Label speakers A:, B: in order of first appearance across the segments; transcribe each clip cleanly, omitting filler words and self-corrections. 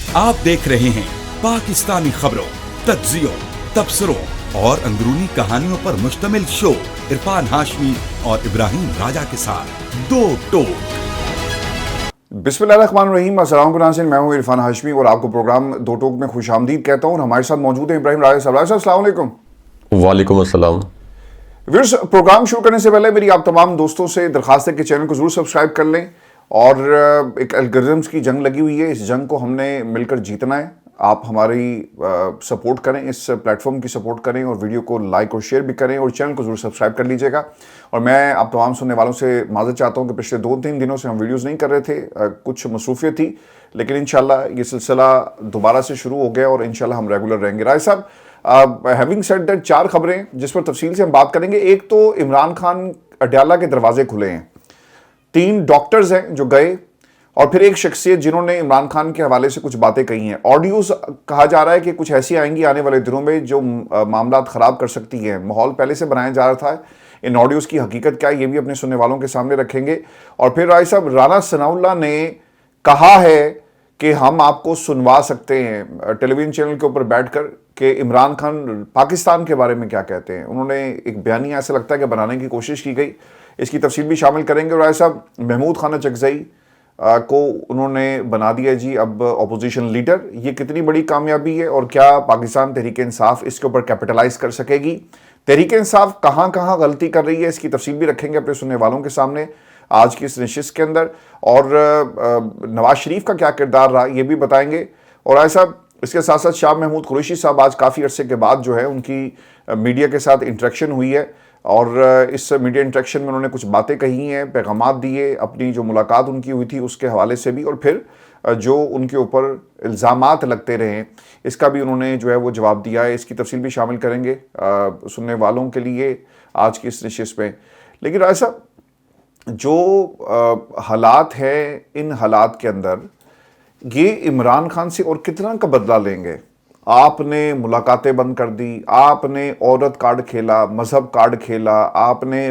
A: आप देख रहे हैं पाकिस्तानी खबरों, तज्जियों, तबसरों और अंदरूनी कहानियों पर मुश्तमिल शो इरफान हाशमी और इब्राहिम राजा के साथ दो टोक।
B: बिस्मिल्लाहिर्रहमानिर्रहीम, अस्सलाम वालेकुम। मैं हूं इरफान हाशमी और आपको प्रोग्राम दो टोक में खुशामदीद कहता हूं। और हमारे साथ मौजूद है इब्राहिम राजा साहब। अस्सलाम वालेकुम।
C: वालेकुम अस्सलाम।
B: व्यूअर्स, प्रोग्राम शुरू करने से पहले मेरी आप तमाम दोस्तों से दरखास्त है कि चैनल को जरूर सब्सक्राइब कर लें। और एक एल्गोरिथम्स की जंग लगी हुई है, इस जंग को हमने मिलकर जीतना है। आप हमारी सपोर्ट करें, इस प्लेटफॉर्म की सपोर्ट करें और वीडियो को लाइक और शेयर भी करें और चैनल को जरूर सब्सक्राइब कर लीजिएगा। और मैं आप तमाम सुनने वालों से माज़रत चाहता हूं कि पिछले 2-3 दिनों से हम वीडियोस नहीं कर रहे थे, कुछ मसरूफियत थी, लेकिन इंशाल्लाह ये सिलसिला दोबारा से शुरू हो गया और इंशाल्लाह हम रेगुलर रहेंगे। राय साहब, हैविंग सेड दैट, 4 खबरें जिस पर तफसील से हम बात करेंगे। एक तो इमरान खान अडयाला के दरवाजे खुले हैं, 3 डॉक्टर्स हैं जो गए, और फिर एक शख्सियत जिन्होंने इमरान खान के हवाले से कुछ बातें कही हैं। ऑडियोज कहा जा रहा है कि कुछ ऐसी आएंगी आने वाले दिनों में जो मामला ख़राब कर सकती हैं। माहौल पहले से बनाया जा रहा था, इन ऑडियोज़ की हकीकत क्या है ये भी अपने सुनने वालों के सामने रखेंगे। और फिर राय साहब, राना सनाउल्लाह ने कहा है कि हम आपको सुनवा सकते हैं टेलीविजन चैनल के ऊपर बैठकर कि इमरान खान पाकिस्तान के बारे में क्या कहते हैं। उन्होंने एक बयानिया ऐसा लगता है कि बनाने की कोशिश की गई, इसकी तफसील भी शामिल करेंगे। और राय साहब, महमूद खान चकजई को उन्होंने बना दिया जी अब अपोजिशन लीडर। ये कितनी बड़ी कामयाबी है और क्या पाकिस्तान तहरीक इंसाफ इसके ऊपर कैपिटलाइज कर सकेगी? तहरीक इंसाफ कहाँ कहाँ गलती कर रही है, इसकी तफसील भी रखेंगे अपने सुनने वालों के सामने आज की इस नशिस्त के अंदर। और नवाज शरीफ का क्या किरदार रहा ये भी बताएंगे। और राय साहब, इसके साथ साथ शाह महमूद कुरैशी साहब आज काफ़ी अरसे के बाद जो है उनकी मीडिया के साथ इंटरेक्शन हुई है, और इस मीडिया इंटरेक्शन में उन्होंने कुछ बातें कही हैं, पैगामात दिए, अपनी जो मुलाकात उनकी हुई थी उसके हवाले से भी, और फिर जो उनके ऊपर इल्ज़ामात लगते रहे इसका भी उन्होंने जो है वो जवाब दिया है। इसकी तफसील भी शामिल करेंगे सुनने वालों के लिए आज की इस नशिस्त में। लेकिन ऐसा जो हालात हैं, इन हालात के अंदर ये इमरान खान से और कितना का बदला लेंगे? आपने मुलाकातें बंद कर दी, आपने औरत कार्ड खेला, मजहब कार्ड खेला, आपने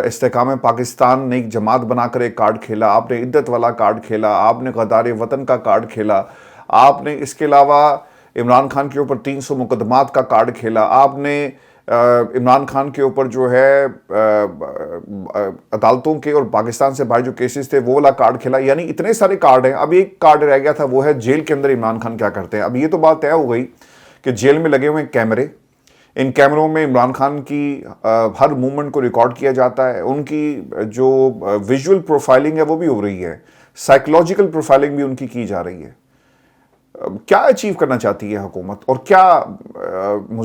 B: इस्तेकाम पाकिस्तान ने एक जमात बनाकर एक कार्ड खेला, आपने इद्दत वाला कार्ड खेला, आपने गद्दार वतन का कार्ड खेला, आपने इसके अलावा इमरान खान के ऊपर 300 मुकदमात का कार्ड खेला, आपने इमरान खान के ऊपर जो है अदालतों के और पाकिस्तान से बाहर जो केसेस थे वो वाला कार्ड खेला। यानी इतने सारे कार्ड हैं। अब एक कार्ड रह गया था, वो है जेल के अंदर इमरान खान क्या करते हैं। अब ये तो बात तय हो गई कि जेल में लगे हुए कैमरे, इन कैमरों में इमरान खान की हर मूवमेंट को रिकॉर्ड किया जाता है, उनकी जो विजुअल प्रोफाइलिंग है वो भी हो रही है, साइकोलॉजिकल प्रोफाइलिंग भी उनकी की जा रही है। क्या अचीव करना चाहती है हुकूमत, और क्या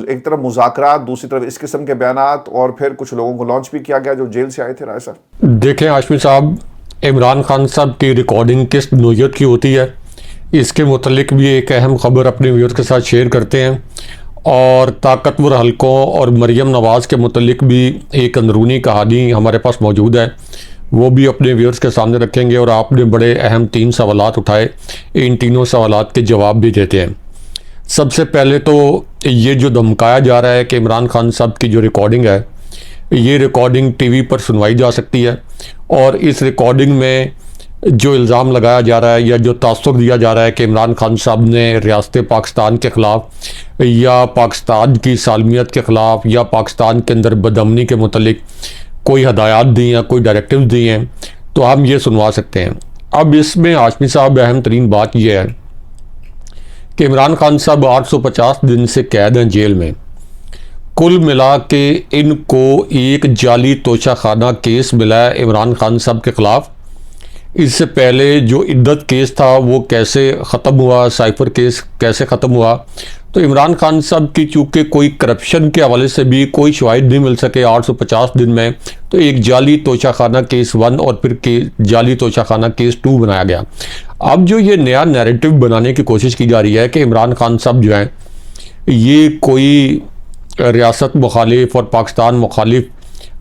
B: एक तरफ मुज़ाकरात, दूसरी तरफ इस किस्म के बयानात, और फिर कुछ लोगों को लॉन्च भी किया गया जो जेल से आए थे? राय साहब
C: देखें हाशमी साहब, इमरान खान साहब की रिकॉर्डिंग किस नोयत की होती है इसके मुतल्लिक भी एक अहम खबर अपने व्यूअर्स के साथ शेयर करते हैं। और ताकतवर हलकों और मरियम नवाज़ के मुतल्लिक भी एक अंदरूनी कहानी हमारे पास मौजूद है, वो भी अपने व्यूअर्स के सामने रखेंगे। और आपने बड़े अहम 3 सवालात उठाए, इन तीनों सवालात के जवाब भी देते हैं। सबसे पहले तो ये जो धमकाया जा रहा है कि इमरान खान साहब की जो रिकॉर्डिंग है, ये रिकॉर्डिंग टीवी पर सुनवाई जा सकती है, और इस रिकॉर्डिंग में जो इल्ज़ाम लगाया जा रहा है या जो तासुर दिया जा रहा है कि इमरान खान साहब ने रियासत पाकिस्तान के ख़िलाफ़ या पाकिस्तान की सालमियत के ख़िलाफ़ या पाकिस्तान के अंदर बदअमनी के मुतल्लिक कोई हदायत दी हैं, कोई डायरेक्टिव दिए हैं, तो हम ये सुनवा सकते हैं। अब इसमें हाशमी साहब अहम तरीन बात यह है कि इमरान खान साहब 850 दिन से कैद हैं जेल में। कुल मिला के इनको एक जाली तोशाखाना केस मिला है इमरान खान साहब के ख़िलाफ़। इससे पहले जो इद्दत केस था वो कैसे ख़त्म हुआ, साइफर केस कैसे ख़त्म हुआ, तो इमरान खान साहब की चूँकि कोई करप्शन के हवाले से भी कोई शवाहिद नहीं मिल सके 850 दिन में, तो एक जाली तोशाखाना केस 1 और फिर जाली तोशाखाना केस 2 बनाया गया। अब जो ये नया नैरेटिव बनाने की कोशिश की जा रही है कि इमरान खान साहब जो हैं ये कोई रियासत मुखालिफ और पाकिस्तान मुखालिफ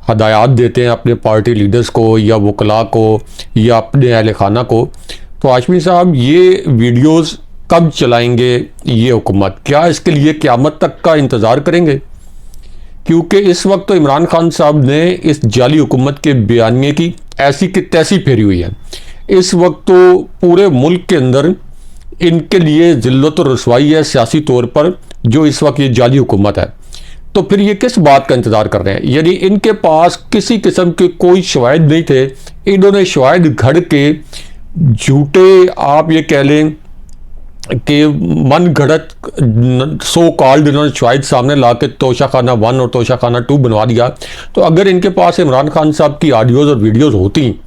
C: हदायत देते हैं अपने पार्टी लीडर्स को या वकला को या अपने अहल खाना को, तो हाशमी साहब ये वीडियोस कब चलाएंगे ये हुकूमत? क्या इसके लिए क़यामत तक का इंतज़ार करेंगे? क्योंकि इस वक्त तो इमरान खान साहब ने इस जाली हुकूमत के बयानिए की ऐसी की तैसी फेरी हुई है। इस वक्त तो पूरे मुल्क के अंदर इनके लिए जिल्लत और रसवाई है सियासी तौर पर, जो इस वक्त ये जाली हुकूमत है। तो फिर ये किस बात का इंतज़ार कर रहे हैं? यानी इनके पास किसी किस्म के कोई शवाहिद नहीं थे, इन्होंने शवाहिद घड़ के झूठे, आप ये कह लें कि मन घड़त सो कॉल्ड इन्होंने शवाहिद सामने ला के तोशाखाना 1 और तोशाखाना 2 बनवा दिया। तो अगर इनके पास इमरान खान साहब की ऑडियोज़ और वीडियोज़ होती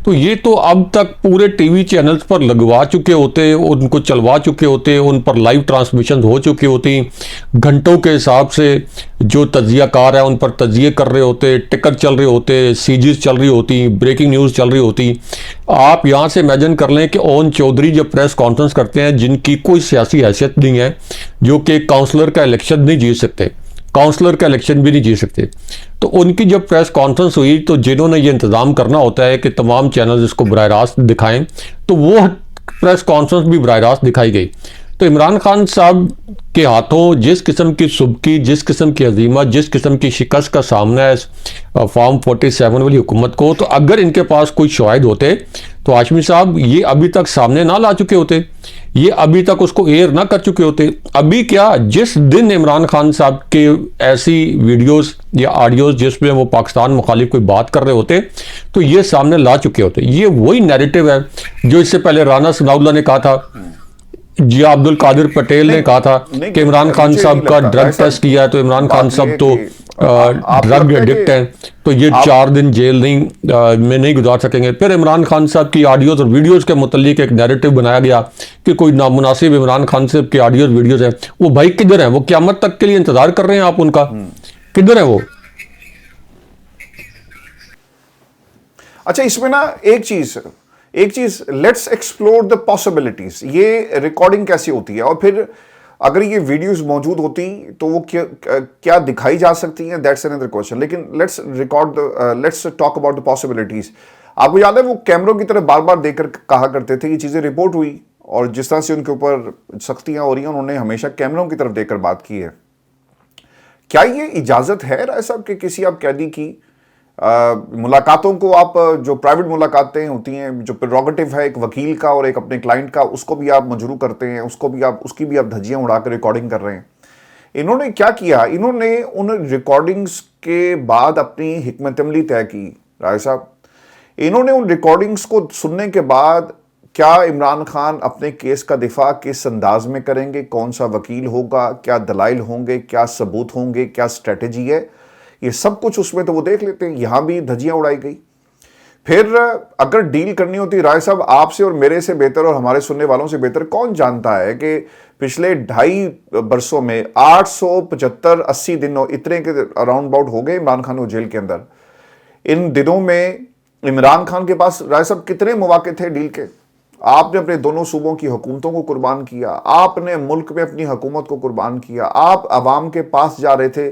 C: तो ये तो अब तक पूरे टीवी चैनल्स पर लगवा चुके होते, उनको चलवा चुके होते, उन पर लाइव ट्रांसमिशन हो चुकी होती, घंटों के हिसाब से जो तजियाकार है उन पर तजिए कर रहे होते, टिकट चल रहे होते, सीजीज चल रही होती, ब्रेकिंग न्यूज़ चल रही होती। आप यहाँ से इमेजिन कर लें कि ओन चौधरी जब प्रेस कॉन्फ्रेंस करते हैं, जिनकी कोई सियासी हैसियत नहीं है, जो कि काउंसलर का इलेक्शन नहीं जीत सकते, काउंसलर का इलेक्शन भी नहीं जीत सकते, तो उनकी जब प्रेस कॉन्फ्रेंस हुई तो जिन्होंने ये इंतज़ाम करना होता है कि तमाम चैनल इसको बराह रास्त दिखाएं, तो वो प्रेस कॉन्फ्रेंस भी बराह रास्त दिखाई गई। तो इमरान खान साहब के हाथों जिस किस्म की सुबकी, जिस किस्म की अजीमत, जिस किस्म की शिकस्त का सामना है फॉर्म 47 वाली हुकूमत को, तो अगर इनके पास कोई शवाहिद होते तो हाशमी साहब ये अभी तक सामने ना ला चुके होते, ये अभी तक उसको एयर ना कर चुके होते। अभी क्या, जिस दिन इमरान खान साहब के ऐसी वीडियोस या ऑडियोज जिसमें वो पाकिस्तान मुखालिफ कोई बात कर रहे होते तो ये सामने ला चुके होते। ये वही नैरेटिव है जो इससे पहले राना सनाउल्लाह ने कहा था, जिया अब्दुल कादिर पटेल ने कहा था कि इमरान खान साहब का ड्रग टेस्ट किया है तो इमरान खान साहब तो ड्रग एडिक्ट हैं, तो ये 4 दिन जेल में नहीं गुजार सकेंगे। फिर इमरान खान साहब की ऑडियोज़ और वीडियोज़ के मुतल्लिक एक नैरेटिव बनाया गया कि कोई नामुनासिब इमरान खान साहब की ऑडियोज़ वीडियोज़ हैं। वो भाई किधर हैं? वो क़यामत तक के लिए इंतज़ार कर रहे हैं आप उनका, किधर है वो?
B: अच्छा, इसमें ना एक चीज लेट्स एक्सप्लोर द पॉसिबिलिटीज। ये रिकॉर्डिंग कैसी होती है, और फिर अगर ये वीडियोस मौजूद होती तो वो क्या दिखाई जा सकती हैं, दैट्स अनदर क्वेश्चन। लेकिन let's talk about the possibilities. आपको याद है वो कैमरों की तरफ बार बार देखकर कहा करते थे, ये चीजें रिपोर्ट हुई और जिस तरह से उनके ऊपर सख्तियां हो रही हैं, उन्होंने हमेशा कैमरों की तरफ देखकर बात की है। क्या ये इजाजत है राय साहब कि किसी आप कैदी की मुलाकातों को, आप जो प्राइवेट मुलाकातें होती हैं, जो प्रेरोगेटिव है एक वकील का और एक अपने क्लाइंट का, उसको भी आप मजरू करते हैं, उसकी भी आप धज्जियां उड़ाकर रिकॉर्डिंग कर रहे हैं। इन्होंने क्या किया, इन्होंने उन रिकॉर्डिंग्स के बाद अपनी हिकमत अमली तय की राय साहब। इन्होंने उन रिकॉर्डिंग्स को सुनने के बाद क्या इमरान खान अपने केस का दिफा किस अंदाज में करेंगे, कौन सा वकील होगा, क्या दलाइल होंगे, क्या सबूत होंगे, क्या स्ट्रेटेजी है, ये सब कुछ उसमें तो वो देख लेते हैं। यहां भी धज्जियां उड़ाई गई। फिर अगर डील करनी होती राय साहब, आपसे और मेरे से बेहतर और हमारे सुनने वालों से बेहतर कौन जानता है कि पिछले 2.5 बरसों में 875-80 दिन इतने के अराउंड अबाउट हो गए इमरान खान को जेल के अंदर। इन दिनों में इमरान खान के पास राय साहब कितने मौके थे डील के। आपने अपने दोनों सूबों की हुकूमतों को कुर्बान किया, आपने मुल्क में अपनी हुकूमत को कुर्बान किया, आप अवाम के पास जा रहे थे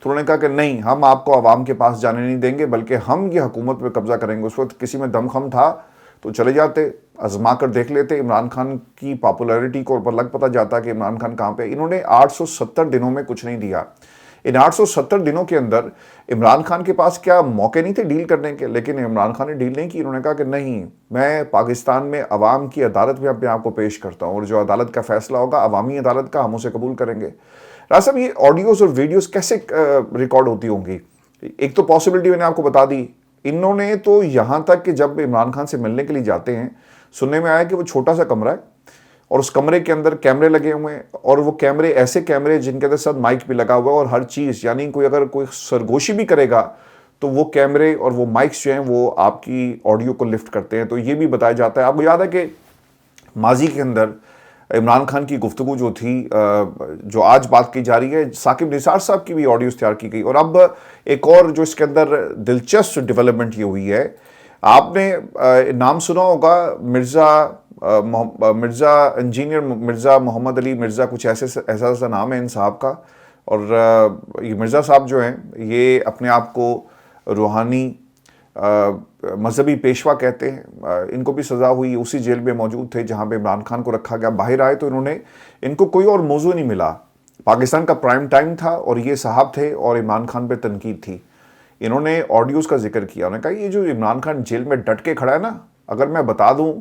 B: तो उन्होंने कहा कि नहीं, हम आपको अवाम के पास जाने नहीं देंगे, बल्कि हम ये हुकूमत पे कब्जा करेंगे। उस वक्त किसी में दमखम था तो चले जाते, आजमा कर देख लेते। इमरान खान की पॉपुलैरिटी को ऊपर लग पता जाता कि इमरान खान कहाँ पे। इन्होंने 870 दिनों में कुछ नहीं दिया। इन 870 दिनों के अंदर इमरान खान के पास क्या मौके नहीं थे डील करने के, लेकिन इमरान खान ने डील नहीं की। उन्होंने कहा कि नहीं, मैं पाकिस्तान में अवाम की अदालत में अपने आप को पेश करता हूँ और जो अदालत का फैसला होगा अवामी अदालत का, हम उसे कबूल करेंगे। राज साहब, ये ऑडियोज और वीडियोस कैसे रिकॉर्ड होती होंगी? एक तो पॉसिबिलिटी मैंने आपको बता दी, इन्होंने तो यहां तक कि जब इमरान खान से मिलने के लिए जाते हैं, सुनने में आया कि वो छोटा सा कमरा है और उस कमरे के अंदर कैमरे लगे हुए हैं, और वो कैमरे ऐसे कैमरे जिनके अंदर साथ माइक भी लगा हुआ है और हर चीज़, यानी कोई अगर कोई सरगोशी भी करेगा तो वो कैमरे और वो माइक्स जो हैं वो आपकी ऑडियो को लिफ्ट करते हैं। तो ये भी बताया जाता है। आपको याद है कि माजी के अंदर इमरान खान की गुफ्तगू जो थी, जो आज बात की जा रही है, साकिब निसार साहब की भी ऑडियोज तैयार की गई। और अब एक और जो इसके अंदर दिलचस्प डेवलपमेंट ये हुई है, आपने नाम सुना होगा मिर्ज़ा इंजीनियर मिर्ज़ा मोहम्मद अली मिर्ज़ा, कुछ ऐसा नाम है इन साहब का। और ये मिर्ज़ा साहब जो हैं ये अपने आप को रूहानी मजहबी पेशवा कहते हैं। इनको भी सज़ा हुई, उसी जेल में मौजूद थे जहां पे इमरान खान को रखा गया। बाहर आए तो इनको कोई और मौजू नहीं मिला। पाकिस्तान का प्राइम टाइम था और ये साहब थे और इमरान खान पे तनकीद थी। इन्होंने ऑडियोज़ का जिक्र किया। उन्होंने कहा ये जो इमरान खान जेल में डट के खड़ा है ना, अगर मैं बता दूं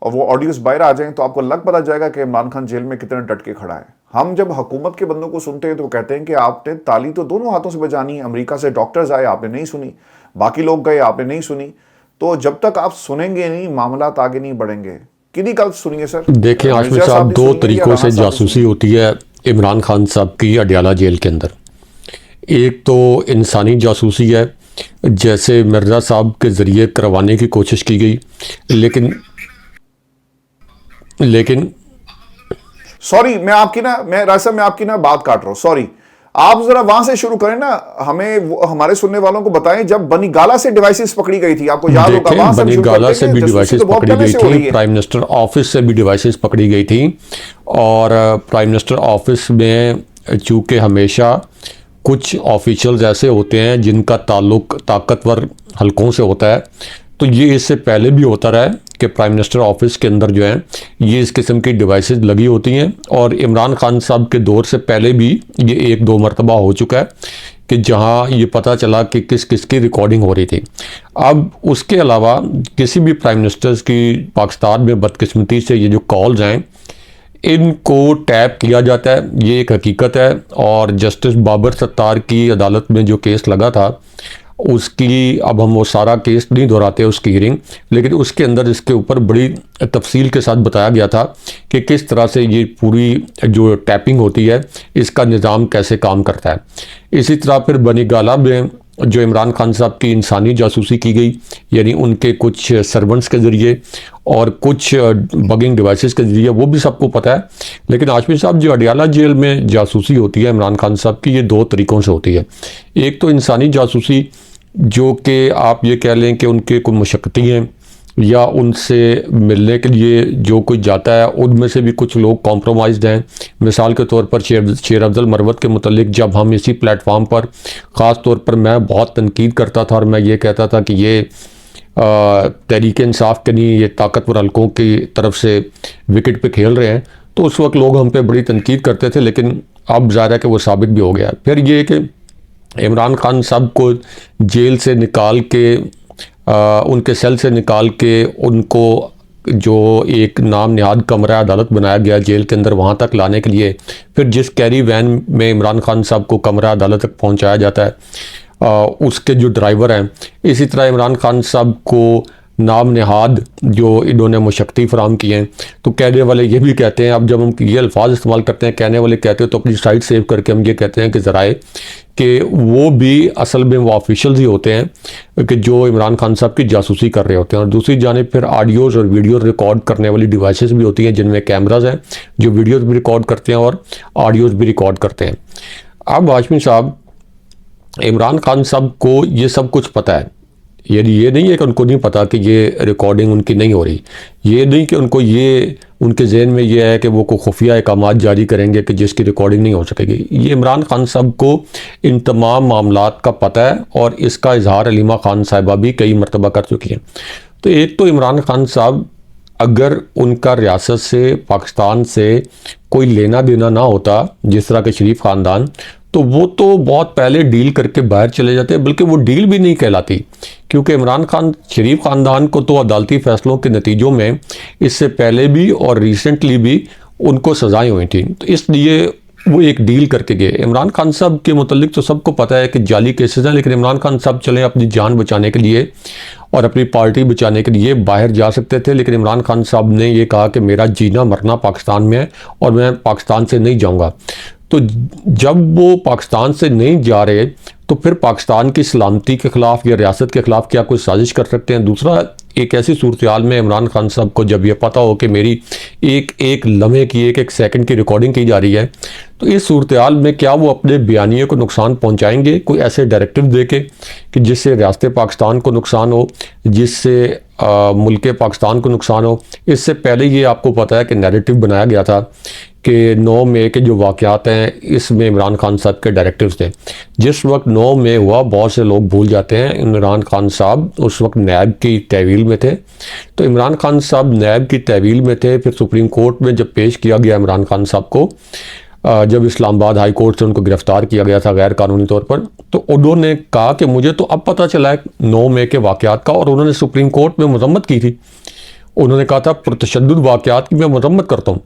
B: और वो ऑडियोज बाहर आ जाएं तो आपको लग पता जाएगा कि इमरान खान जेल में कितना डट के खड़ा है। हम जब हुकूमत के बंदों को सुनते हैं तो वो कहते हैं कि आपने ताली तो दोनों हाथों से बजानी है। अमेरिका से डॉक्टर्स आए, आपने नहीं सुनी, बाकी लोग गए, आपने नहीं सुनी। तो जब तक आप सुनेंगे नहीं, मामला आगे नहीं बढ़ेंगे। किन्हीं गलत सुनिए सर।
C: देखिए हाशमी साहब, दो तरीकों से जासूसी होती है इमरान खान साहब की अडयाला जेल के अंदर। एक तो इंसानी जासूसी है, जैसे मिर्ज़ा साहब के ज़रिए करवाने की कोशिश की गई, लेकिन
B: सॉरी, मैं आपकी ना बात काट रहा हूँ, सॉरी। आप जरा वहां से शुरू करें ना, हमारे सुनने वालों को बताएं जब बनीगाला से डिवाइसेस पकड़ी गई थी, आपको याद होगा, वहां से
C: बनीगाला से भी डिवाइसेस पकड़ी गई थी, प्राइम मिनिस्टर ऑफिस से भी डिवाइसेस पकड़ी गई थी। और प्राइम मिनिस्टर ऑफिस में चूंकि हमेशा कुछ ऑफिशियल्स ऐसे होते हैं जिनका ताल्लुक ताकतवर हलकों से होता है, तो ये इससे पहले भी होता रहा है कि प्राइम मिनिस्टर ऑफिस के अंदर जो है ये इस किस्म की डिवाइसेस लगी होती हैं। और इमरान खान साहब के दौर से पहले भी ये एक दो मरतबा हो चुका है कि जहां ये पता चला कि किस किस की रिकॉर्डिंग हो रही थी। अब उसके अलावा किसी भी प्राइम मिनिस्टर्स की पाकिस्तान में बदकिस्मती से ये जो कॉल्स हैं इनको टैप किया जाता है, ये एक हकीकत है। और जस्टिस बाबर सत्तार की अदालत में जो केस लगा था उसकी, अब हम वो सारा केस नहीं दोहराते उसकी हियरिंग, लेकिन उसके अंदर इसके ऊपर बड़ी तफसील के साथ बताया गया था कि किस तरह से ये पूरी जो टैपिंग होती है इसका निज़ाम कैसे काम करता है। इसी तरह फिर बनीगाला में जो इमरान खान साहब की इंसानी जासूसी की गई, यानी उनके कुछ सर्वेंट्स के ज़रिए और कुछ बगिंग डिवाइसेस के ज़रिए, वो भी सबको पता है। लेकिन हाशमी साहब, जो अडयाला जेल में जासूसी होती है इमरान खान साहब की, ये दो तरीक़ों से होती है। एक तो इंसानी जासूसी, जो कि आप ये कह लें कि उनके कोई मुशक्क़ती हैं या उनसे मिलने के लिए जो कोई जाता है उनमें से भी कुछ लोग कॉम्प्रोमाइज़्ड हैं। मिसाल के तौर पर शेर अफजल मरवत के मुतल्लिक जब हम इसी प्लेटफॉर्म पर ख़ास तौर पर मैं बहुत तनकीद करता था और मैं ये कहता था कि ये तहरीक इंसाफ के नहीं, ये ताकतवर हलकों की तरफ से विकेट पे खेल रहे हैं, तो उस वक्त लोग हम पे बड़ी तनकीद करते थे। लेकिन अब ज़ाहिर है कि वो साबित भी हो गया। फिर ये कि इमरान खान साहब को जेल से निकाल के उनके सेल से निकाल के उनको जो एक नाम निहाद कमरा अदालत बनाया गया जेल के अंदर, वहाँ तक लाने के लिए फिर जिस कैरी वैन में इमरान खान साहब को कमरा अदालत तक पहुँचाया जाता है उसके जो ड्राइवर हैं, इसी तरह इमरान खान साहब को नाम निहाद जो इन्होंने मुशक्ति फराम किए हैं। तो कहने वाले ये भी कहते हैं, अब जब हम ये अल्फाज इस्तेमाल करते हैं, कहने वाले कहते हैं तो अपनी साइट सेव करके हम ये कहते हैं कि ज़राए कि वो भी असल में वो ऑफिशियल्स ही होते हैं कि जो इमरान खान साहब की जासूसी कर रहे होते हैं। और दूसरी जानिब फिर ऑडियोज़ और वीडियो रिकॉर्ड करने वाली डिवाइसेस भी होती हैं जिनमें कैमराज हैं जो वीडियोज़ भी रिकॉर्ड करते हैं और ऑडियोज़ भी रिकॉर्ड करते हैं। अब हाशमी साहब, इमरान खान साहब को ये सब कुछ पता है, यानी ये नहीं है कि उनको नहीं पता कि ये रिकॉर्डिंग उनकी नहीं हो रही, ये नहीं कि उनको ये उनके जहन में ये है कि वो को खुफिया अहकामात जारी करेंगे कि जिसकी रिकॉर्डिंग नहीं हो सकेगी। ये इमरान खान साहब को इन तमाम मामलात का पता है और इसका इजहार अलीमा खान साहिबा भी कई मरतबा कर चुकी हैं। तो एक तो इमरान खान साहब, अगर उनका रियासत से, पाकिस्तान से कोई लेना देना ना होता जिस तरह के शरीफ ख़ानदान, तो वो तो बहुत पहले डील करके बाहर चले जाते हैं। बल्कि वो डील भी नहीं कहलाती, क्योंकि इमरान खान शरीफ ख़ानदान को तो अदालती फ़ैसलों के नतीजों में इससे पहले भी और रिसेंटली भी उनको सज़ाएं हुई थी, तो इसलिए वो एक डील करके गए। इमरान खान साहब के मुतल्लिक तो सबको पता है कि जाली केसेस हैं, लेकिन इमरान खान साहब चले अपनी जान बचाने के लिए और अपनी पार्टी बचाने के लिए बाहर जा सकते थे, लेकिन इमरान खान साहब ने ये कहा कि मेरा जीना मरना पाकिस्तान में है और मैं पाकिस्तान से नहीं जाऊँगा। तो जब वो पाकिस्तान से नहीं जा रहे तो फिर पाकिस्तान की सलामती के ख़िलाफ़ या रियासत के ख़िलाफ़ क्या कोई साजिश कर सकते हैं? दूसरा, एक ऐसी सूरत हाल में इमरान खान साहब को जब ये पता हो कि मेरी एक एक लम्हे की, एक एक सेकंड की रिकॉर्डिंग की जा रही है, तो इस सूरत हाल में क्या वो अपने बयानिए को नुकसान पहुंचाएंगे कोई ऐसे डायरेक्टिव दे के कि जिससे रियासत पाकिस्तान को नुकसान हो, जिससे मुल्क पाकिस्तान को नुकसान हो? इससे पहले ये आपको पता है कि नैरेटिव बनाया गया था कि 9 मई के जो वाक़यात हैं इसमें इमरान खान साहब के डायरेक्टिव्स थे। जिस वक्त 9 मई हुआ, बहुत से लोग भूल जाते हैं, इमरान खान साहब उस वक्त नैब की तहवील में थे। तो इमरान खान साहब नैब की तहवील में थे। फिर सुप्रीम कोर्ट में जब पेश किया गया इमरान खान साहब को, जब इस्लामाबाद हाई कोर्ट से उनको गिरफ़्तार किया गया था गैर कानूनी तौर पर, तो उन्होंने कहा कि मुझे तो अब पता चला है 9 मई के वाक़यात का, और उन्होंने सुप्रीम कोर्ट में मजम्मत की थी। उन्होंने कहा था पुरतशद्दुद वाक़यात की मैं मरम्मत करता हूँ,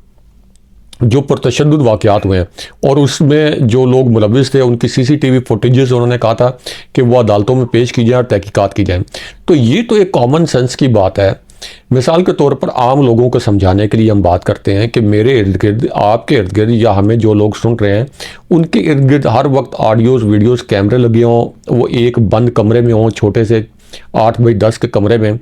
C: जो पुरतशद्दुद वाक़यात हुए हैं और उसमें जो लोग मुलविस थे उनकी CCTV फुटेजेस उन्होंने कहा था कि वो अदालतों में पेश की जाए और तहकीकात की जाए। तो ये तो एक कॉमन सेंस की बात है। मिसाल के तौर पर आम लोगों को समझाने के लिए हम बात करते हैं कि मेरे इर्द गिर्द, आपके इर्द गिर्द या हमें जो लोग सुन रहे हैं उनके इर्द गिर्द हर वक्त ऑडियोज़ वीडियोज़ कैमरे लगे हों, वो एक बंद कमरे में हों, छोटे से 8 बाई 10 के कमरे में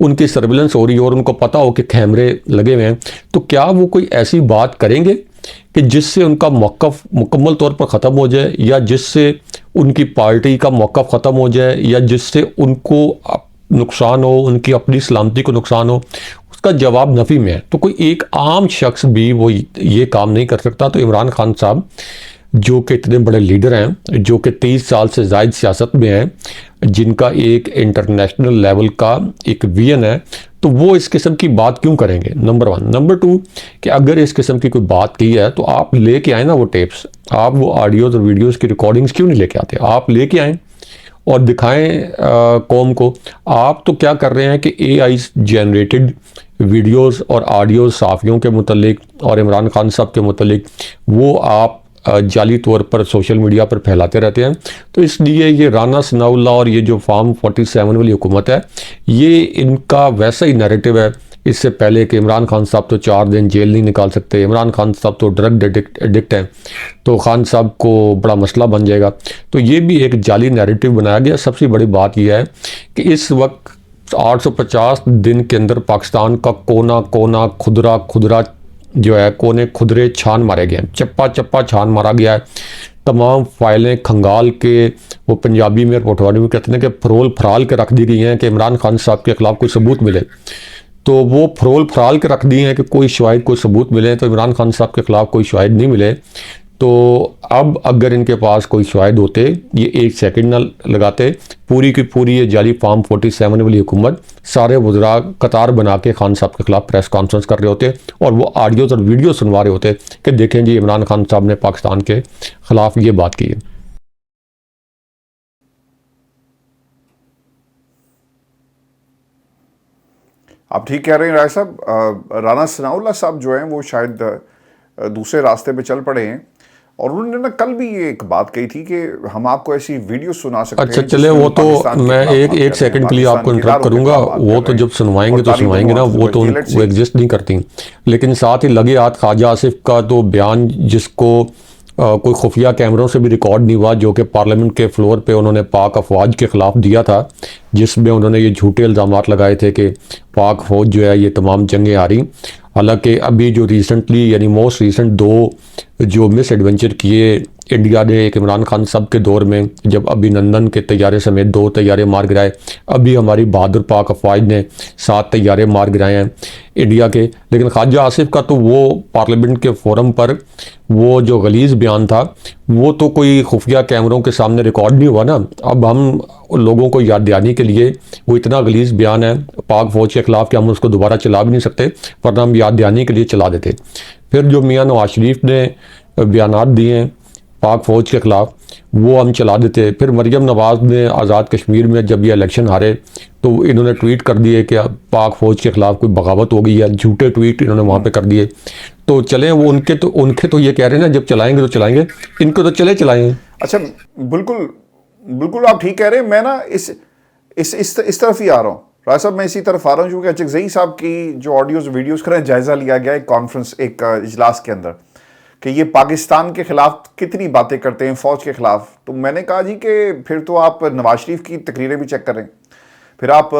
C: उनकी सर्विलेंस हो रही है और उनको पता हो कि कैमरे लगे हुए हैं, तो क्या वो कोई ऐसी बात करेंगे कि जिससे उनका मौक़िफ़ मुकम्मल तौर पर ख़त्म हो जाए, या जिससे उनकी पार्टी का मौक़िफ़ ख़त्म हो जाए, या जिससे उनको नुकसान हो, उनकी अपनी सलामती को नुकसान हो? उसका जवाब नफ़ी में है। तो कोई एक आम शख्स भी वो ये काम नहीं कर सकता। तो इमरान खान साहब जो कि इतने बड़े लीडर हैं, जो कि 30 साल से ज़ायद सियासत में हैं, जिनका एक इंटरनेशनल लेवल का एक विजन है, तो वो इस किस्म की बात क्यों करेंगे? नंबर 1। नंबर 2 कि अगर इस किस्म की कोई बात की है तो आप लेके आए ना वो टेप्स, आप वो ऑडियोज़ और वीडियोज़ की रिकॉर्डिंग्स क्यों नहीं लेके आते? आप लेके आएँ और दिखाएं कौम को। आप तो क्या कर रहे हैं कि AI जनरेटेड वीडियोस और ऑडियोज सहाफ़ियों के मुतल्लिक और इमरान खान साहब के मुतल्लिक वो आप जाली तौर पर सोशल मीडिया पर फैलाते रहते हैं। तो इसलिए ये राना सनाउल्लाह और ये जो फॉर्म 47 वाली हुकूमत है, ये इनका वैसा ही नैरेटिव है इससे पहले कि इमरान खान साहब तो 4 दिन जेल नहीं निकाल सकते, इमरान खान साहब तो ड्रग एडिक्ट हैं, तो खान साहब को बड़ा मसला बन जाएगा। तो ये भी एक जाली नैरेटिव बनाया गया। सबसे बड़ी बात यह है कि इस वक्त 850 दिन के अंदर पाकिस्तान का कोना कोना खुदरा जो है, कोने खुदरे छान मारे गए हैं, चप्पा छान मारा गया है। तमाम फाइलें खंगाल के, वो पंजाबी में पटवारी में कहते हैं कि फरोल फराल के रख दी गई हैं कि इमरान खान साहब के ख़िलाफ़ कोई सबूत मिले, तो वो फरोल फराल के रख दिए हैं कि कोई शवाहिद, कोई सबूत मिले। तो इमरान खान साहब के ख़िलाफ़ कोई शवाहिद नहीं मिले। तो अब अगर इनके पास कोई शवाहिद होते, ये 1 सेकंड न लगाते, पूरी की पूरी ये जाली फॉर्म 47 वाली हुकूमत सारे वज़रा कतार बना के खान साहब के ख़िलाफ़ प्रेस कॉन्फ्रेंस कर रहे होते और वो ऑडियोज़ और वीडियो सुनवा रहे होते कि देखें जी इमरान खान साहब ने पाकिस्तान के ख़िलाफ़ ये बात की है।
B: आप ठीक कह रहे हैं राय साहब। राना सनाउल्लाह साहब जो हैं वो शायद दूसरे रास्ते पे चल पड़े हैं और उन्होंने ना कल भी ये एक बात कही थी कि हम आपको ऐसी वीडियो सुना सकते हैं।
C: अच्छा चले, वो तो मैं एक सेकंड के लिए आपको इंटरप्ट करूंगा। वो तो जब सुनवाएंगे तो सुनवाएंगे ना, वो तो वो एग्जिस्ट नहीं करती। लेकिन साथ ही लगे हाथ ख्वाजा आसिफ का तो बयान, जिसको कोई खुफिया कैमरों से भी रिकॉर्ड नहीं हुआ, जो कि पार्लियामेंट के फ्लोर पे उन्होंने पाक अफवाज के ख़िलाफ़ दिया था, जिसमें उन्होंने ये झूठे इल्ज़ामात लगाए थे कि पाक फ़ौज जो है ये तमाम जंगें हारी। हालांकि अभी जो रिसेंटली यानी मोस्ट रिसेंट 2 जो मिस एडवेंचर किए इंडिया ने एक इमरान खान साहब के दौर में, जब अभिनंदन के तैयारे समेत 2 तैयारे मार गिराए, अभी हमारी बहादुर पाक अफवाज ने 7 तैयारे मार गिराए हैं इंडिया के। लेकिन ख्वाजा आसिफ का तो वो पार्लियामेंट के फोरम पर वो जो गलीज़ बयान था, वो तो कोई खुफिया कैमरों के सामने रिकॉर्ड नहीं हुआ ना। अब हम लोगों को याद दिलाने के लिए, वो इतना गलीज़ बयान है पाक फ़ौज के ख़िलाफ़ कि हम उसको दोबारा चला भी नहीं सकते, वरना हम याद दिलाने के लिए चला देते। फिर जो मियाँ नवाज शरीफ ने बयानात दिए हैं पाक फ़ौज के ख़िलाफ़, वो हम चला देते। फिर मरियम नवाज़ ने आज़ाद कश्मीर में जब ये इलेक्शन हारे तो इन्होंने ट्वीट कर दिए कि पाक फ़ौज के ख़िलाफ़ कोई बगावत हो गई है, झूठे ट्वीट इन्होंने वहाँ पे कर दिए। तो चलें, वो उनके तो ये कह रहे हैं ना, जब चलाएंगे तो चलाएंगे, इनको तो चलाएं।
B: अच्छा, बिल्कुल आप ठीक कह रहे हैं। मैं ना इस तरफ ही आ रहा हूँ राय साहब, मैं इसी तरफ आ रहा हूँ क्योंकि अचकज़ई साहब की जो ऑडियोज़ वीडियोज़ का जायज़ा लिया गया एक कॉन्फ्रेंस, एक इजलास के अंदर, कि ये पाकिस्तान के ख़िलाफ़ कितनी बातें करते हैं, फ़ौज के ख़िलाफ़। तो मैंने कहा जी कि फिर तो आप नवाज शरीफ की तकरीरें भी चेक करें, फिर आप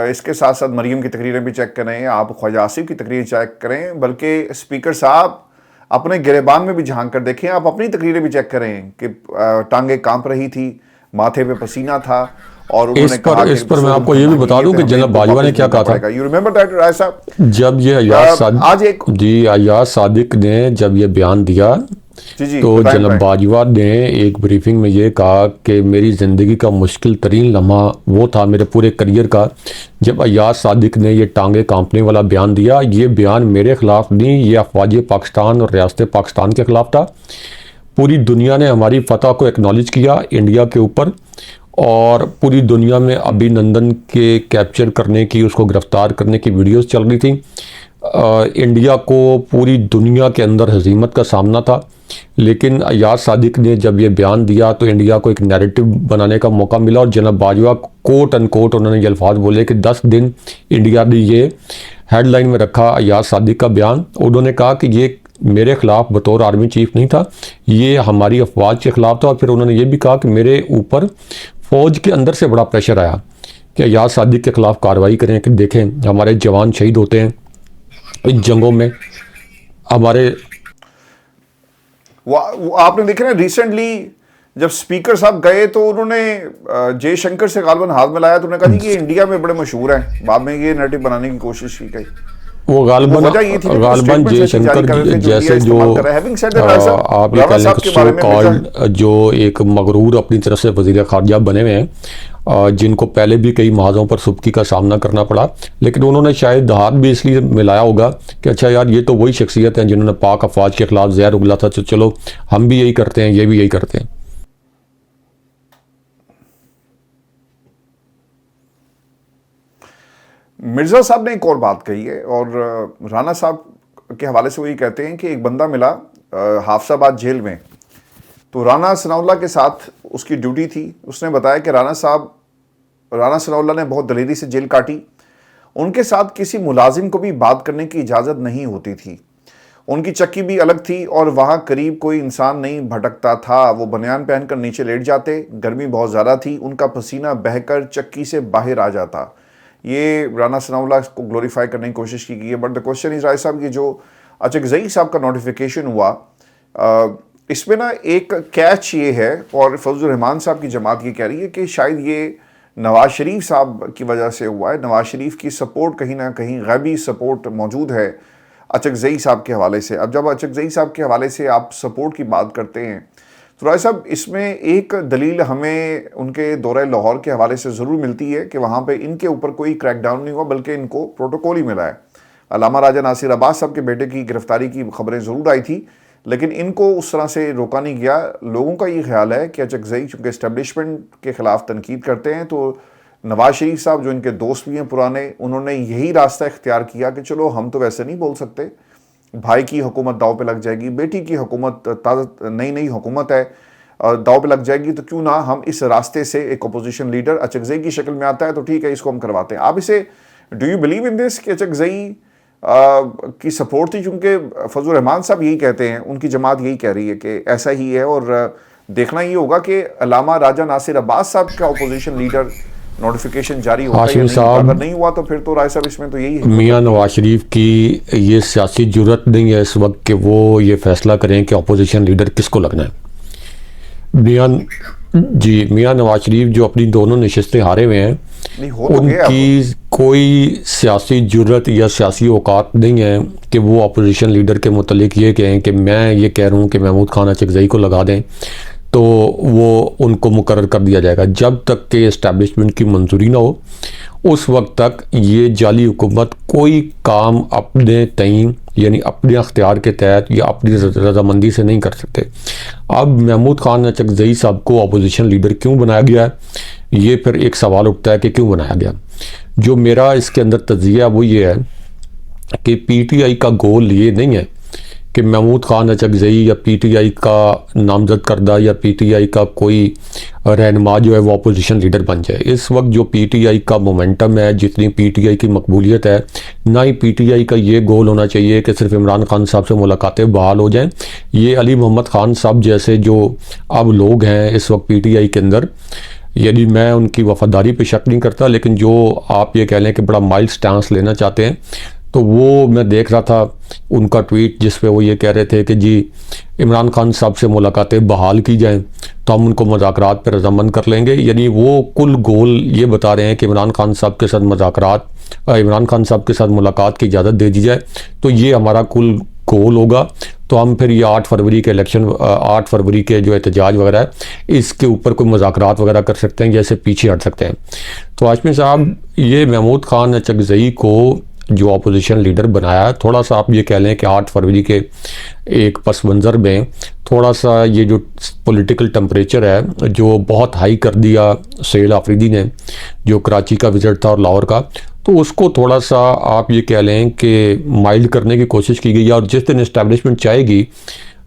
B: इसके साथ साथ मरीम की तकरीरें भी चेक करें, आप ख्वाजा आसिफ की तकरीरें चेक करें, बल्कि स्पीकर साहब अपने गिरेबान में भी झांक कर देखें, आप अपनी तकरीरें भी चेक करें कि टांगें कांप रही थी, माथे पे पसीना था। और उन्होंने कहा
C: इस पर मैं आपको ये भी बता दूं कि जनाब बाजवा ने क्या कहा था।
B: यू रिमेंबर दैट राय साहब?
C: जब ये अयाज सादिक ने जब ये बयान दिया तो जनाब बाजवा ने एक ब्रीफिंग में ये कहा कि मेरी ज़िंदगी का मुश्किल तरीन लम्हा वो था मेरे पूरे करियर का, जब अयाज सादिक ने ये टांगे कांपने वाला बयान दिया। ये बयान मेरे ख़िलाफ़ नहीं, ये अफवाज पाकिस्तान और रियासत पाकिस्तान के ख़िलाफ़ था। पूरी दुनिया ने हमारी फतह को एक्नॉलेज किया इंडिया के ऊपर, और पूरी दुनिया में अभिनंदन के कैप्चर करने की, उसको गिरफ्तार करने की वीडियोस चल रही थी। इंडिया को पूरी दुनिया के अंदर हजीमत का सामना था, लेकिन अय्याज सादिक ने जब ये बयान दिया तो इंडिया को एक नैरेटिव बनाने का मौका मिला। और जनाब बाजवा कोट अनकोट उन्होंने ये अल्फाज बोले कि 10 दिन इंडिया ने ये हेडलाइन में रखा अय्याज सादिक का बयान। उन्होंने कहा कि ये मेरे ख़िलाफ़ बतौर आर्मी चीफ नहीं था, ये हमारी अफवाज के ख़िलाफ़ था। और फिर उन्होंने ये भी कहा कि मेरे ऊपर फ़ौज के अंदर से बड़ा प्रेशर आया कि अय्याज सादिक के ख़िलाफ़ कार्रवाई करें, कि देखें हमारे जवान शहीद होते हैं इन जंगों में। हमारे
B: वो आपने देखा ना रिसेंटली जब स्पीकर साहब गए तो उन्होंने जयशंकर से गालबन हाथ मिलाया तो उन्होंने कहा कि ये इंडिया में बड़े मशहूर हैं। बाद में ये नैरेटिव बनाने की कोशिश की गई।
C: वो गालबन जयशंकर जैसे जो आप ये कह लें कि सो कॉल्ड जो एक मगरूर अपनी तरफ से वज़ीर ख़ारजा बने हुए हैं, जिनको पहले भी कई महाजों पर सुबकी का सामना करना पड़ा, लेकिन उन्होंने शायद हाथ भी इसलिए मिलाया होगा कि अच्छा यार ये तो वही शख्सियत हैं जिन्होंने पाक अफवाज के खिलाफ जहर उगला था, तो चलो हम भी यही करते हैं, ये भी यही करते हैं।
B: मिर्जा साहब ने एक और बात कही है और राणा साहब के हवाले से वो ये कहते हैं कि एक बंदा मिला हाफसाबाद जेल में, तो राणा सनाउल्लाह के साथ उसकी ड्यूटी थी। उसने बताया कि राणा सनाउल्लाह ने बहुत दलेरी से जेल काटी। उनके साथ किसी मुलाजिम को भी बात करने की इजाज़त नहीं होती थी। उनकी चक्की भी अलग थी और वहाँ करीब कोई इंसान नहीं भटकता था। वो बनियान पहनकर नीचे लेट जाते, गर्मी बहुत ज़्यादा थी, उनका पसीना बहकर चक्की से बाहर आ जाता। ये राणा सनाउल्लाह को ग्लोरीफाई करने की कोशिश की गई है। बट द क्वेश्चन इज राय साहब, ये जो अचकज़ई साहब का नोटिफिकेशन हुआ, इसमें ना एक कैच ये है और फजलुर रहमान साहब की जमात ये कह रही है कि शायद ये नवाज शरीफ साहब की वजह से हुआ है। नवाज शरीफ की सपोर्ट कहीं ना कहीं गैबी सपोर्ट मौजूद है अचकज़ई साहब के हवाले से। अब जब अचकज़ई साहब के हवाले से आप सपोर्ट की बात करते हैं तो राय साहब इसमें एक दलील हमें उनके दौरे लाहौर के हवाले से ज़रूर मिलती है कि वहाँ पे इनके ऊपर कोई क्रैकडाउन नहीं हुआ, बल्कि इनको प्रोटोकॉल ही मिला है। अल्लामा राजा नासिर अब्बास साहब के बेटे की गिरफ्तारी की खबरें ज़रूर आई थी, लेकिन इनको उस तरह से रोका नहीं गया। लोगों का ये ख्याल है कि अचकज़ई चूँकि इस्टेब्लिशमेंट के ख़िलाफ़ तनकीद करते हैं, तो नवाज शरीफ साहब जो इनके दोस्त भी हैं पुराने, उन्होंने यही रास्ता इख्तियार किया कि चलो हम तो वैसे नहीं बोल सकते, भाई की हुकूमत दाव पे लग जाएगी, बेटी की हुकूमत नई हुकूमत है दाव पे लग जाएगी, तो क्यों ना हम इस रास्ते से एक अपोजिशन लीडर अचकज़ई की शक्ल में आता है तो ठीक है, इसको हम करवाते हैं। आप इसे do you believe in this कि अचकज़ई की सपोर्ट थी? चूँकि फजलुर रहमान साहब यही कहते हैं, उनकी जमात यही कह रही है कि ऐसा ही है, और देखना ये होगा कि अल्लामा राजा नासिर अब्बास साहब का अपोजिशन लीडर नोटिफिकेशन जारी होता है या नहीं। अगर नहीं हुआ तो फिर तो राय साहब इसमें तो यही है,
C: मियां नवाज शरीफ की ये सियासी जुर्रत नहीं है इस वक्त कि वो ये फैसला करें कि अपोजिशन लीडर किसको लगना है। मियां नवाज शरीफ जो अपनी दोनों नशिस्तें हारे हुए हैं, उनकी कोई सियासी जुर्रत या सियासी औकात नहीं है कि वो अपोजिशन लीडर के मुतल्लिक ये कहें कि मैं ये कह रहा हूँ कि महमूद खान अचकज़ई को लगा दें तो वो उनको मुकर्रर कर दिया जाएगा। जब तक के इस्टेब्लिशमेंट की मंजूरी ना हो उस वक्त तक ये जाली हुकूमत कोई काम अपने तईन यानी अपने अख्तियार के तहत या अपनी रजामंदी से नहीं कर सकते। अब महमूद खान अचकज़ई साहब को अपोजिशन लीडर क्यों बनाया गया है, ये फिर एक सवाल उठता है कि क्यों बनाया गया। जो मेरा इसके अंदर तज़किया वो ये है कि पीटीआई का गोल ये नहीं है कि महमूद खान अचकज़ई या पीटीआई का नामजद करदा या पीटीआई का कोई रहनुमा जो है वो अपोजिशन लीडर बन जाए। इस वक्त जो पीटीआई का मोमेंटम है, जितनी पीटीआई की मकबूलियत है, ना ही पीटीआई का ये गोल होना चाहिए कि सिर्फ इमरान खान साहब से मुलाकातें बहाल हो जाएं। ये अली मोहम्मद खान साहब जैसे जो अब लोग हैं इस वक्त पीटीआई के अंदर, यदि मैं उनकी वफादारी पे शक नहीं करता, लेकिन जो आप ये कह लें कि बड़ा माइल्ड स्टांस लेना चाहते हैं, तो वो मैं देख रहा था उनका ट्वीट जिस पे वो ये कह रहे थे कि जी इमरान खान साहब से मुलाकातें बहाल की जाएं तो हम उनको मुज़ाकरात पर रज़ामंद कर लेंगे। यानी वो कुल गोल ये बता रहे हैं कि इमरान खान साहब के साथ मुलाकात की इजाज़त दे दी जाए तो ये हमारा कुल गोल होगा। तो हम फिर ये 8 फरवरी के इलेक्शन 8 फरवरी के जो एहतजाज वगैरह है इसके ऊपर कोई मुज़ाकरात वगैरह कर सकते हैं, जैसे पीछे हट सकते हैं। तो हाशमी साहब ये महमूद खान अचकज़ई को जो अपोजिशन लीडर बनाया है, थोड़ा सा आप ये कह लें कि 8 फरवरी के एक पस मंज़र में थोड़ा सा ये जो पॉलिटिकल टेम्परेचर है जो बहुत हाई कर दिया सैयद आफरीदी ने, जो कराची का विज़िट था और लाहौर का, तो उसको थोड़ा सा आप ये कह लें कि माइल्ड करने की कोशिश की गई है। और जिस दिन इस्टेब्लिशमेंट चाहेगी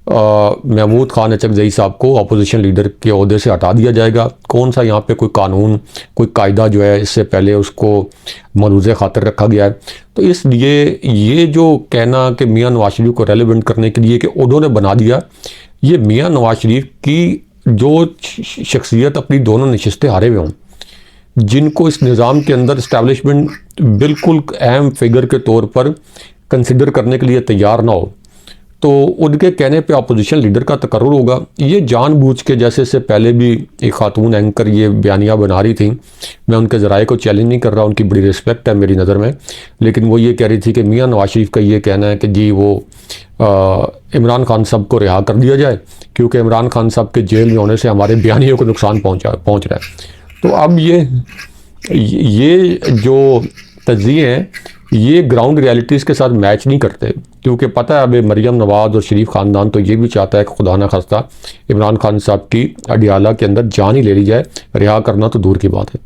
C: महमूद खान अचकज़ई साहब को अपोजिशन लीडर के ओहदे से हटा दिया जाएगा। कौन सा यहाँ पे कोई कानून, कोई कायदा जो है इससे पहले उसको मलूज़े खातर रखा गया है। तो इसलिए ये जो कहना कि मियाँ नवाज शरीफ को रेलिवेंट करने के लिए कि उन्होंने बना दिया, ये मियाँ नवाज शरीफ की जो शख्सियत अपनी दोनों नशिस्तें हारे हुए हों, जिनको इस निज़ाम के अंदर इस्टेब्लिशमेंट बिल्कुल अहम फिगर के तौर पर कंसिडर करने के लिए तैयार ना हो, तो उनके कहने पे अपोजिशन लीडर का तकर्रुर होगा। ये जानबूझ के, जैसे इससे पहले भी एक खातून एंकर ये बयानियाँ बना रही थी, मैं उनके ज़राए को चैलेंज नहीं कर रहा, उनकी बड़ी रिस्पेक्ट है मेरी नज़र में, लेकिन वो ये कह रही थी कि मियाँ नवाज शरीफ का ये कहना है कि जी वो इमरान खान साहब को रिहा कर दिया जाए क्योंकि इमरान खान साहब के जेल में होने से हमारे बयानियों को नुकसान पहुँच रहा है। तो अब ये जो तज्ज़िये हैं ये ग्राउंड रियलिटीज़ के साथ मैच नहीं करते, क्योंकि पता है अब मरीम नवाज़ और शरीफ ख़ानदान तो ये भी चाहता है कि खुदा न खास्ता इमरान खान साहब की अडियाला के अंदर जान ही ले ली जाए, रिहा करना तो दूर की बात है।